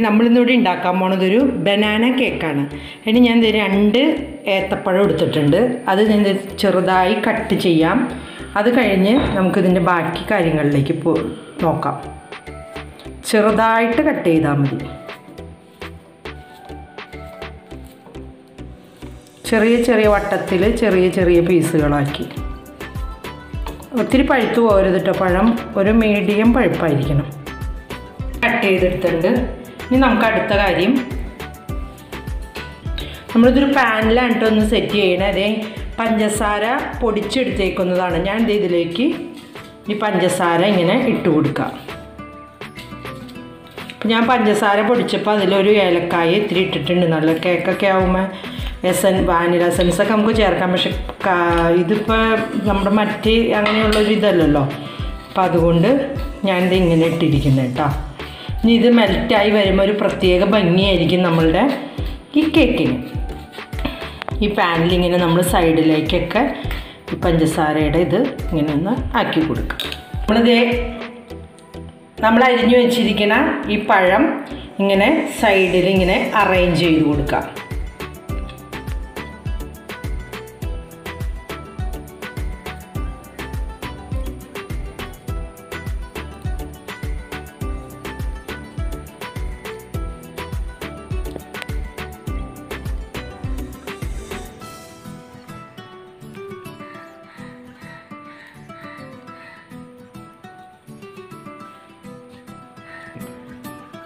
നമ്മളിന്നിവിടെ ഉണ്ടാക്കാൻ പോണതൊരു ബനാന കേക്കാണ്. ഇനി ഞാൻ 2 ഏത്തപ്പഴം എടുത്തിട്ടുണ്ട്. അത് ഞാൻ ചെറുതായി കട്ട് ചെയ്യാം. അത് കഴിഞ്ഞ് നമുക്കിതിൻ്റെ ബാക്കി കാര്യങ്ങളിലേക്ക് നോക്കാം. ചെറുതായിട്ട് കട്ട് ചെയ്താൽ മതി. ചെറിയ ചെറിയ വട്ടത്തിൽ ചെറിയ ചെറിയ പീസുകളാക്കി. ഒത്തിരി പഴുത്ത് പോകരുത് കേട്ടോ. പഴം ഒരു മീഡിയം പഴുപ്പായിരിക്കണം. കട്ട് ചെയ്തെടുത്തിട്ടുണ്ട്. ഇനി നമുക്ക് അടുത്ത കാര്യം, നമ്മളിതൊരു പാനിലാണ് ഒന്ന് സെറ്റ് ചെയ്യണേ. അതേ പഞ്ചസാര പൊടിച്ചെടുത്തേക്കുന്നതാണ്. ഞാൻ ഇതിലേക്ക് ഈ പഞ്ചസാര ഇങ്ങനെ ഇട്ട് കൊടുക്കാം. അപ്പം ഞാൻ പഞ്ചസാര പൊടിച്ചപ്പോൾ അതിലൊരു ഏലക്കായ ഇത്തിരി ഇട്ടിട്ടുണ്ട്. നല്ല കേക്കൊക്കെ ആകുമ്പോൾ വാനില എസൻസൊക്കെ നമുക്ക് ചേർക്കാം. പക്ഷെ ഇതിപ്പോൾ നമ്മുടെ മറ്റ് അങ്ങനെയുള്ളൊരു ഇതല്ലല്ലോ. അപ്പം അതുകൊണ്ട് ഞാനിത് ഇങ്ങനെ ഇട്ടിരിക്കുന്നത് കേട്ടോ. ഇനി ഇത് മെൽറ്റായി വരുമ്പോൾ ഒരു പ്രത്യേക ഭംഗിയായിരിക്കും നമ്മളുടെ ഈ കേക്കിന്. ഈ പാനിലിങ്ങനെ നമ്മൾ സൈഡിലേക്കൊക്കെ ഈ പഞ്ചസാരയുടെ ഇത് ഇങ്ങനെ ഒന്ന് ആക്കി കൊടുക്കുക. നമ്മൾ അരിഞ്ഞു വെച്ചിരിക്കുന്ന ഈ പഴം ഇങ്ങനെ സൈഡിൽ ഇങ്ങനെ അറേഞ്ച് ചെയ്ത് കൊടുക്കാം.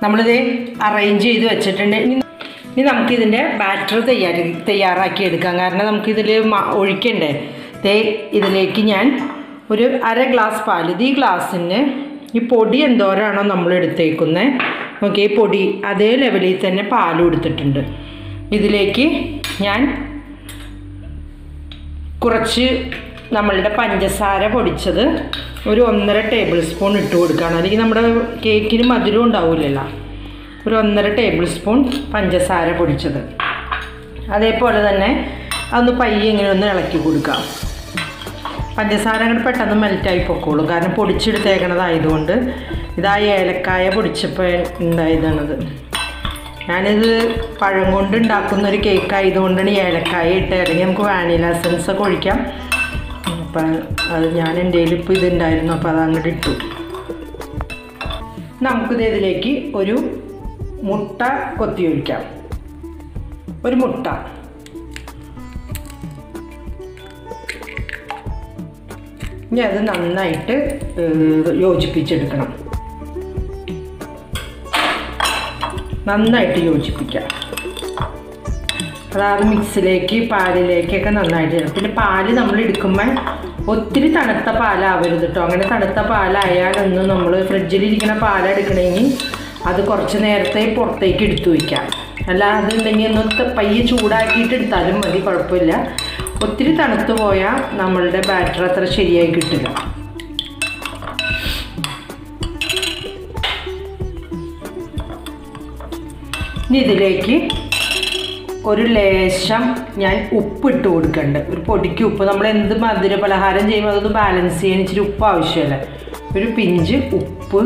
നമ്മളിത് അറേഞ്ച് ചെയ്ത് വെച്ചിട്ടുണ്ട്. ഇനി നമുക്കിതിൻ്റെ ബാറ്റർ തയ്യാറാക്കി എടുക്കാം. കാരണം നമുക്കിതിൽ ഒഴിക്കണ്ടേ. ഇതിലേക്ക് ഞാൻ ഒരു 1/2 ഗ്ലാസ് പാൽ, ഈ ഗ്ലാസ്സിന് ഈ പൊടി എന്തോരാണോ നമ്മൾ എടുത്തേക്കുന്നത് ഓക്കെ, ഈ പൊടി അതേ ലെവലിൽ തന്നെ പാലും എടുത്തിട്ടുണ്ട്. ഇതിലേക്ക് ഞാൻ കുറച്ച് നമ്മളുടെ പഞ്ചസാര പൊടിച്ചത് ഒരു 1.5 ടേബിൾ സ്പൂൺ ഇട്ട് കൊടുക്കുകയാണ്. അല്ലെങ്കിൽ നമ്മുടെ കേക്കിന് മധുരം ഉണ്ടാവില്ലല്ലോ. ഒരു 1.5 ടേബിൾ സ്പൂൺ പഞ്ചസാര പൊടിച്ചത്. അതേപോലെ തന്നെ അതൊന്ന് പയ്യെ ഇങ്ങനെ ഒന്ന് ഇളക്കി കൊടുക്കാം. പഞ്ചസാര അങ്ങോട്ട് പെട്ടെന്ന് മെൽറ്റായി പൊക്കോളും. കാരണം പൊടിച്ചെടുത്തേക്കണതായതുകൊണ്ട്. ഇതാ ഏലക്കായ പൊടിച്ചപ്പോൾ ഉണ്ടായതാണത്. ഞാനിത് പഴം കൊണ്ട് ഉണ്ടാക്കുന്നൊരു കേക്കായതുകൊണ്ടാണ് ഏലക്കായ ഇട്ടത്. അല്ലെങ്കിൽ നമുക്ക് വാനില എസൻസ് ഒക്കെ ഒഴിക്കാം. അപ്പം അത് ഞാൻ എൻ്റെ കയ്യിൽ ഇപ്പോൾ ഇതുണ്ടായിരുന്നു. അപ്പോൾ അത് അങ്ങോട്ട് ഇട്ടു. നമുക്കിത് ഇതിലേക്ക് ഒരു മുട്ട കൊത്തി ഒഴിക്കാം. ഒരു മുട്ട. ഇനി അത് നന്നായിട്ട് യോജിപ്പിച്ചെടുക്കണം. നന്നായിട്ട് യോജിപ്പിക്കാം. അതായത് മിക്സിലേക്ക് പാലിലേക്കൊക്കെ നന്നായിട്ട് ചേർക്കും. പിന്നെ പാല് നമ്മൾ എടുക്കുമ്പോൾ ഒത്തിരി തണുത്ത പാലാവരുത് കേട്ടോ. അങ്ങനെ തണുത്ത പാലായാലൊന്നും നമ്മൾ ഫ്രിഡ്ജിലിരിക്കുന്ന പാലെടുക്കണമെങ്കിൽ അത് കുറച്ച് നേരത്തെ പുറത്തേക്ക് എടുത്തു വയ്ക്കാം. അല്ലാതെ ഉണ്ടെങ്കിൽ ഒന്ന് പയ്യെ ചൂടാക്കിയിട്ട് എടുത്താലും മതി, കുഴപ്പമില്ല. ഒത്തിരി തണുത്ത് പോയാൽ നമ്മളുടെ ബാറ്റർ അത്ര ശരിയായി കിട്ടില്ല. ഇനി ഇതിലേക്ക് ഒരു ലേശം ഞാൻ ഉപ്പിട്ട് കൊടുക്കുന്നുണ്ട്. ഒരു പൊടിക്ക് ഉപ്പ്. നമ്മൾ എന്ത് മധുര പലഹാരം ചെയ്യുമ്പോൾ അതൊന്ന് ബാലൻസ് ചെയ്യാൻ ഇച്ചിരി ഉപ്പ് ആവശ്യമല്ലേ. ഒരു പിഞ്ച് ഉപ്പ്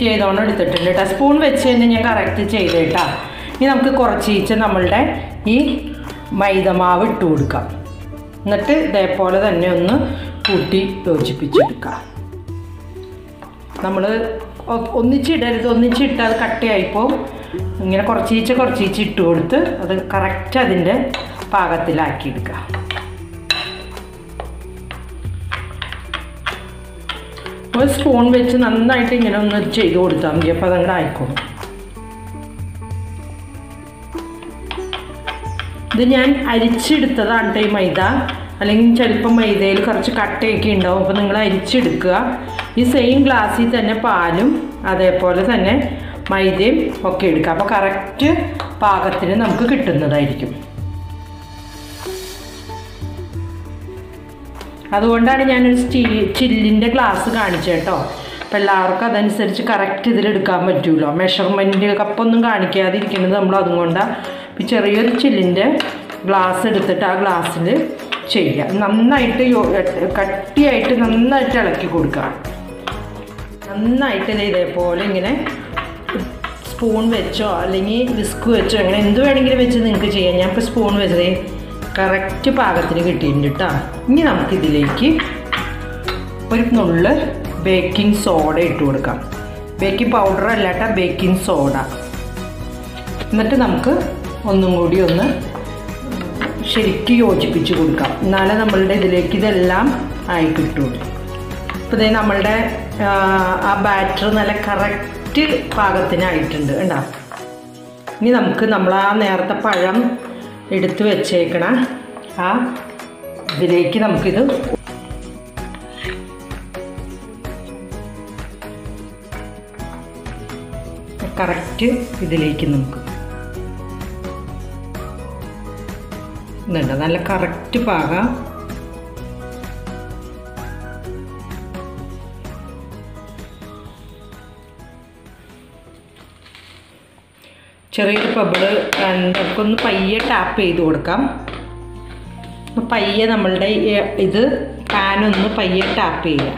ചെയ്തോണം എടുത്തിട്ടുണ്ട് കേട്ടോ. സ്പൂൺ വെച്ച് തന്നെ ഞാൻ കറക്റ്റ് ചെയ്തേട്ടാ. ഇനി നമുക്ക് കുറച്ച് നമ്മളുടെ ഈ മൈദമാവ് ഇട്ട് കൊടുക്കാം. എന്നിട്ട് ഇതേപോലെ തന്നെ ഒന്ന് കൂട്ടി യോജിപ്പിച്ചെടുക്കാം. നമ്മൾ ഒന്നിച്ചിടരുത്. ഒന്നിച്ചിട്ട് അത് കട്ടയായിപ്പോൾ ഇങ്ങനെ കുറച്ചീച്ച് ഇട്ട് കൊടുത്ത് അത് കറക്റ്റ് അതിൻ്റെ പാകത്തിലാക്കിയെടുക്കുക. ഒരു സ്പൂൺ വെച്ച് നന്നായിട്ട് ഇങ്ങനെ ഒന്ന് ചെയ്ത് കൊടുത്താൽ മതി. അപ്പോൾ അതങ്ങോട്ട് ആയിക്കോളും. ഇത് ഞാൻ അരിച്ചെടുത്തതാണ് ഈ മൈദ. അല്ലെങ്കിൽ ചിലപ്പോൾ മൈദയിൽ കുറച്ച് കട്ടയൊക്കെ ഉണ്ടാവും. അപ്പോൾ നിങ്ങൾ അരിച്ചെടുക്കുക. ഈ സെയിം ഗ്ലാസ്സിൽ തന്നെ പാലും അതേപോലെ തന്നെ മൈദയും ഒക്കെ എടുക്കുക. അപ്പോൾ കറക്റ്റ് പാകത്തിന് നമുക്ക് കിട്ടുന്നതായിരിക്കും. അതുകൊണ്ടാണ് ഞാനൊരു ചില്ലിൻ്റെ ഗ്ലാസ് കാണിച്ചത് കേട്ടോ. അപ്പോൾ എല്ലാവർക്കും അതനുസരിച്ച് കറക്റ്റ് ഇതിലെടുക്കാൻ പറ്റുമല്ലോ. മെഷർമെൻറ്റ് കപ്പൊന്നും കാണിക്കാതിരിക്കുന്നത് നമ്മൾ അതുകൊണ്ടാണ്. ഇപ്പോൾ ചെറിയൊരു ചില്ലിൻ്റെ ഗ്ലാസ് എടുത്തിട്ട് ആ ഗ്ലാസ്സിൽ ചെയ്യുക. നന്നായിട്ട് കട്ടിയായിട്ട് നന്നായിട്ട് ഇളക്കി കൊടുക്കുക. നന്നായിട്ട് ഇതേപോലെ ഇങ്ങനെ സ്പൂൺ വെച്ചോ അല്ലെങ്കിൽ വിസ്ക് വെച്ചോ അങ്ങനെ എന്ത് വേണമെങ്കിലും വെച്ച് നിങ്ങൾക്ക് ചെയ്യാം. ഞാൻ ഇപ്പോൾ സ്പൂൺ വെച്ചതേ കറക്റ്റ് പാകത്തിന് കിട്ടിയിട്ടുണ്ട് കേട്ടോ. ഇനി നമുക്കിതിലേക്ക് ഒരു നുള്ള് ബേക്കിംഗ് സോഡ ഇട്ട് കൊടുക്കാം. ബേക്കിംഗ് പൗഡർ അല്ല കേട്ടോ, ബേക്കിംഗ് സോഡ. എന്നിട്ട് നമുക്ക് ഒന്നും കൂടി ഒന്ന് ശരിക്കും യോജിപ്പിച്ച് കൊടുക്കാം. എന്നാലേ നമ്മളുടെ ഇതിലേക്ക് ഇതെല്ലാം ആയി കിട്ടുള്ളൂ. അപ്പോൾ ഇതേ നമ്മളുടെ ആ ബാറ്റർ നല്ല കറക്റ്റ് പാകത്തിനായിട്ടുണ്ട് കണ്ടോ. ഇനി നമുക്ക് നമ്മൾ ആ നേരത്തെ പഴം എടുത്ത് വെച്ചേക്കണ ആ ഇതിലേക്ക് നമുക്കിത് കറക്റ്റ് ഇതിലേക്ക് നമുക്ക് ഇതുണ്ട് നല്ല കറക്റ്റ് പാകം. ചെറിയൊരു ബബിള് നമുക്കൊന്ന് പയ്യെ ടാപ്പ് ചെയ്ത് കൊടുക്കാം. പയ്യെ നമ്മളുടെ ഇത് പാനൊന്ന് പയ്യെ ടാപ്പ് ചെയ്യാം.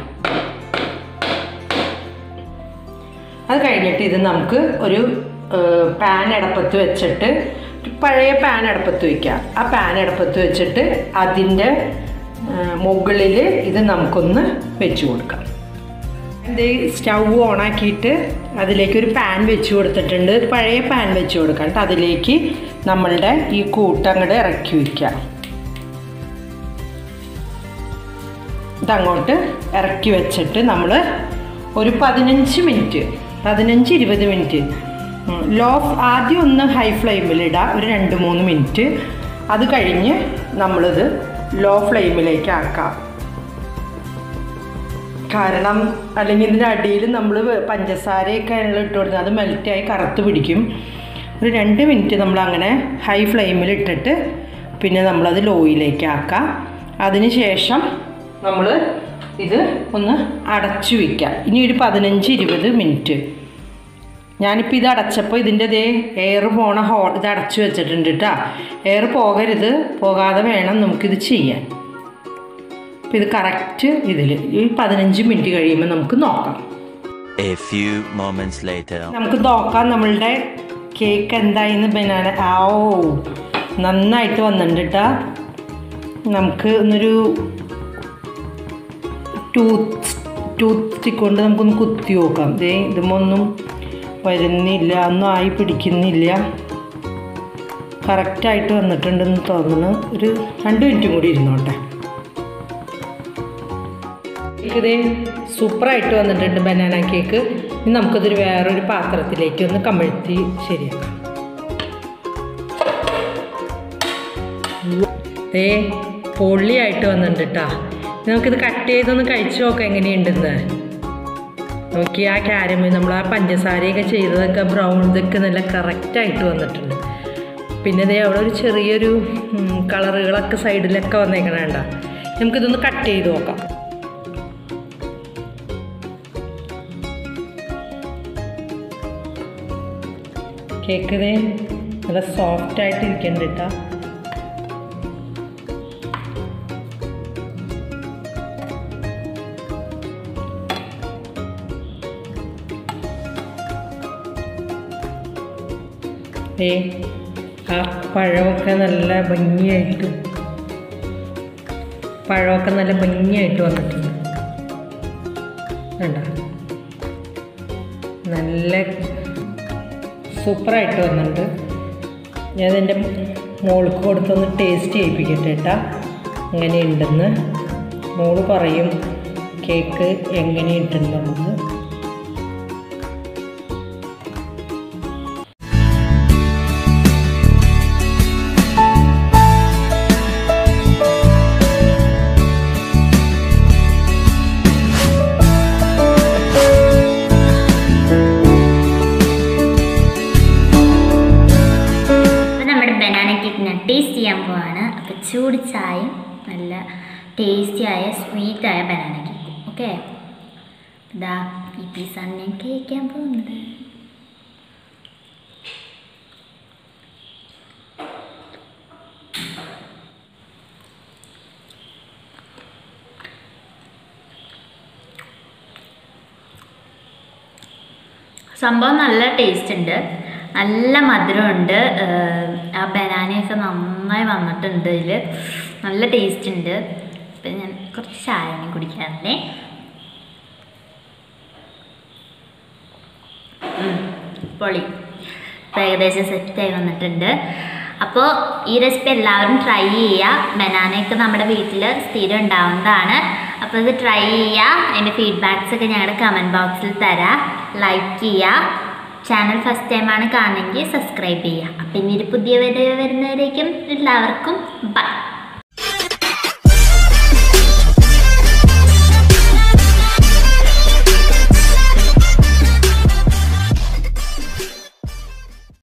അത് കഴിഞ്ഞിട്ട് ഇത് നമുക്ക് ഒരു പാൻ അടപ്പത്ത് വെച്ചിട്ട്, പഴയ പാൻ അടപ്പത്ത് വയ്ക്കുക. ആ പാൻ അടപ്പത്ത് വെച്ചിട്ട് അതിൻ്റെ മുകളിൽ ഇത് നമുക്കൊന്ന് വെച്ച് കൊടുക്കാം. ഇത് സ്റ്റൗ ഓണാക്കിയിട്ട് അതിലേക്കൊരു പാൻ വെച്ച് കൊടുത്തിട്ടുണ്ട്. പഴയ പാൻ വെച്ച് കൊടുക്കാം. അതിലേക്ക് നമ്മളുടെ ഈ കൂട്ടങ്ങോട്ട് ഇറക്കി വയ്ക്കാം. ഇതങ്ങോട്ട് ഇറക്കി വെച്ചിട്ട് നമ്മൾ ഒരു 15-20 മിനിറ്റ് ആദ്യം ഒന്ന് ഹൈ ഫ്ലെയിമിലിടാം, ഒരു 2-3 മിനിറ്റ്. അത് കഴിഞ്ഞ് നമ്മളിത് ലോ ഫ്ലെയിമിലേക്ക് ആക്കാം. കാരണം അല്ലെങ്കിൽ ഇതിൻ്റെ അടിയിൽ നമ്മൾ പഞ്ചസാരയൊക്കെ ഇട്ട് കൊടുക്കുന്നത് അത് മെൽറ്റായി കറുത്ത് പിടിക്കും. ഒരു 2 മിനിറ്റ് നമ്മളങ്ങനെ ഹൈ ഫ്ലെയിമിലിട്ടിട്ട് പിന്നെ നമ്മളത് ലോയിലേക്ക് ആക്കാം. അതിന് ശേഷം നമ്മൾ ഇത് ഒന്ന് അടച്ചു വയ്ക്കാം. ഇനി ഒരു 15-20 മിനിറ്റ്. ഞാനിപ്പോൾ ഇത് അടച്ചപ്പോൾ ഇതിൻ്റെ എയർ പോണ ഇത് അടച്ചു വെച്ചിട്ടുണ്ട് കേട്ടോ. എയർ പോകാതെ വേണം നമുക്കിത് ചെയ്യാൻ. അപ്പോൾ ഇത് കറക്റ്റ് ഇതിൽ ഈ 15 മിനിറ്റ് കഴിയുമ്പോൾ നമുക്ക് നോക്കാം. നമുക്ക് നോക്കാം നമ്മളുടെ കേക്ക് എന്തായിന്ന്. ബനാന നന്നായിട്ട് വന്നിട്ടുണ്ട് കേട്ടോ. നമുക്ക് ഒന്നൊരു ടൂത്ത് സ്റ്റിക്ക് കൊണ്ട് നമുക്കൊന്ന് കുത്തി നോക്കാം. ഇതുമൊന്നും വരുന്നില്ല, ഒന്നും ആയി പിടിക്കുന്നില്ല. കറക്റ്റായിട്ട് വന്നിട്ടുണ്ടെന്ന് തോന്നുന്നു. ഒരു 2 മിനിറ്റും കൂടി ഇരുന്നോട്ടെ. ഇത് സൂപ്പറായിട്ട് വന്നിട്ടുണ്ട് ബനാന കേക്ക്. ഇനി നമുക്കതൊരു വേറൊരു പാത്രത്തിലേക്ക് ഒന്ന് കമഴ്ത്തി ശരിയാക്കാം. പൊള്ളിയായിട്ട് വന്നിട്ടുണ്ട് കേട്ടോ. നമുക്കിത് കട്ട് ചെയ്തൊന്ന് കഴിച്ചു നോക്കാം എങ്ങനെയുണ്ടെന്ന്. നോക്കി ആ കാരമൽ നമ്മൾ ആ പഞ്ചസാരയൊക്കെ ചെയ്തതൊക്കെ ബ്രൗൺ ഇതൊക്കെ നല്ല കറക്റ്റായിട്ട് വന്നിട്ടുണ്ട്. പിന്നെ അവിടെ ഒരു ചെറിയൊരു കളറുകളൊക്കെ സൈഡിലൊക്കെ വന്നേക്കണ വേണ്ട. നമുക്കിതൊന്ന് കട്ട് ചെയ്ത് നോക്കാം. കേക്ക് നല്ല സോഫ്റ്റായിട്ട് ഇരിക്കുന്നുണ്ട് കേട്ടോ. ആ പഴമൊക്കെ നല്ല ഭംഗിയായിട്ട് വന്നിട്ടുണ്ട്. വേണ്ട നല്ല സൂപ്പറായിട്ട് വന്നിട്ടുണ്ട്. ഞാനതിൻ്റെ മോൾക്ക് കൊടുത്തൊന്ന് ടേസ്റ്റ് ചെയ്യിപ്പിക്കട്ടെ കേട്ടാ എങ്ങനെയുണ്ടെന്ന്. മോള് പറയും കേക്ക് എങ്ങനെയുണ്ടെന്നുള്ളത്. ടേസ്റ്റ് ചെയ്യാൻ പോവാണ്. അപ്പോൾ ചൂട് ചായയും നല്ല ടേസ്റ്റിയായ സ്വീറ്റായ ബനാന കേക്ക്. ഓക്കെ, ഇതാ ഈ പീസാണ് ഞാൻ കേൾക്കാൻ പോകുന്നത്. സംഭവം നല്ല ടേസ്റ്റ് ഉണ്ട്, നല്ല മധുരമുണ്ട്. ആ ബനാനയൊക്കെ നന്നായി വന്നിട്ടുണ്ട്, ഇതിൽ നല്ല ടേസ്റ്റ് ഉണ്ട്. അപ്പം ഞാൻ കുറച്ച് ചായ കുടിക്കാറുണ്ടേ. പൊളി, ഇപ്പം ഏകദേശം സെറ്റായി വന്നിട്ടുണ്ട്. അപ്പോൾ ഈ റെസിപ്പി എല്ലാവരും ട്രൈ ചെയ്യുക. ബനാനയൊക്കെ നമ്മുടെ വീട്ടിൽ സ്ഥിരം ഉണ്ടാവുന്നതാണ്. അപ്പോൾ ഇത് ട്രൈ ചെയ്യുക. അതിൻ്റെ ഫീഡ്ബാക്സൊക്കെ ഞങ്ങളുടെ കമൻറ്റ് ബോക്സിൽ തരാം. ലൈക്ക് ചെയ്യുക. ചാനൽ ഫസ്റ്റ് ടൈമാണ് കാണുമെങ്കിൽ സബ്സ്ക്രൈബ് ചെയ്യുക. അപ്പം ഇനി ഒരു പുതിയ വീഡിയോ വരുന്നവരേക്കും എല്ലാവർക്കും ബൈ.